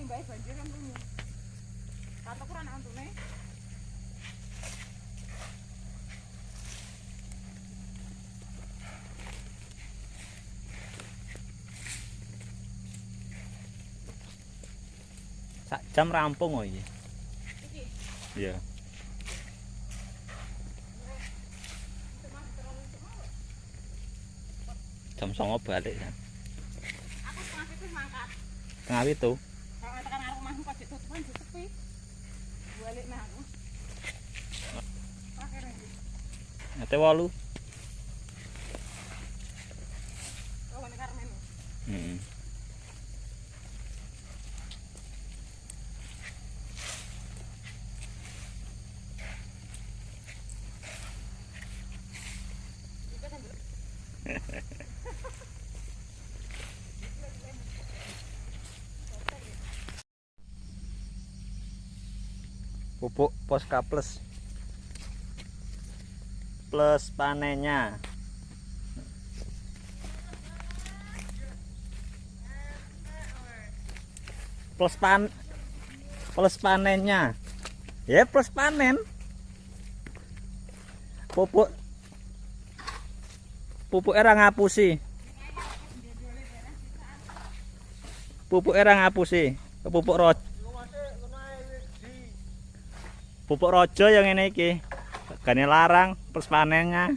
bae banjir kan lunyu. Katok ora ana antune. Sak jam rampung kok iki. Iki. Iya. Jam 09.00 balik kan. Aku setengah itu mangkat. Setengah itu. Kalau tekan arep omahmu kok ditutupan sepi. Balik nah aku. Akhirnya iki. Ate 8. Kawan Karmen. Heeh. Pupuk Poska Plus panennya. Plus panennya. Ya, plus panen. Pupuk era ngapusi. Pupuk era ngapusi. Pupuk rojo yang ini iki. Gane larang plus panennya.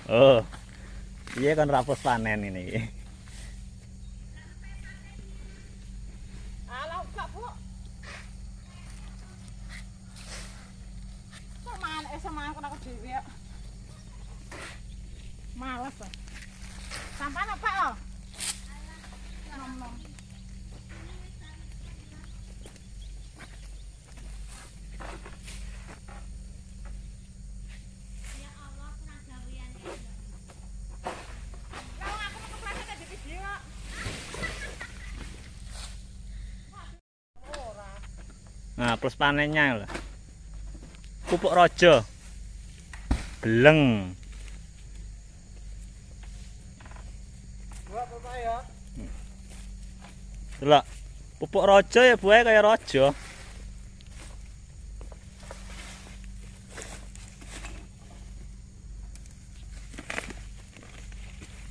Oh. Iya kan ra plus panen ini. Alah, enggak, Bu. Sama aku dhewe ya. Males ah. Sampan apa lo? Nom-nom. Ya Allah, kurang gawean ya. Lah aku metu prase di video. Nah, plus panennya lho. Pupuk rojo. Beleng. Delok. Pupuk rojo ya buahnya kayak rojo.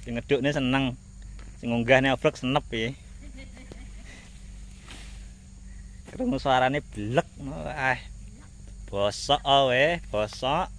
Sing ngedukne seneng. Sing ngunggahne vlog senep ya. Krungu suarane blek. Bosok awe, bosok.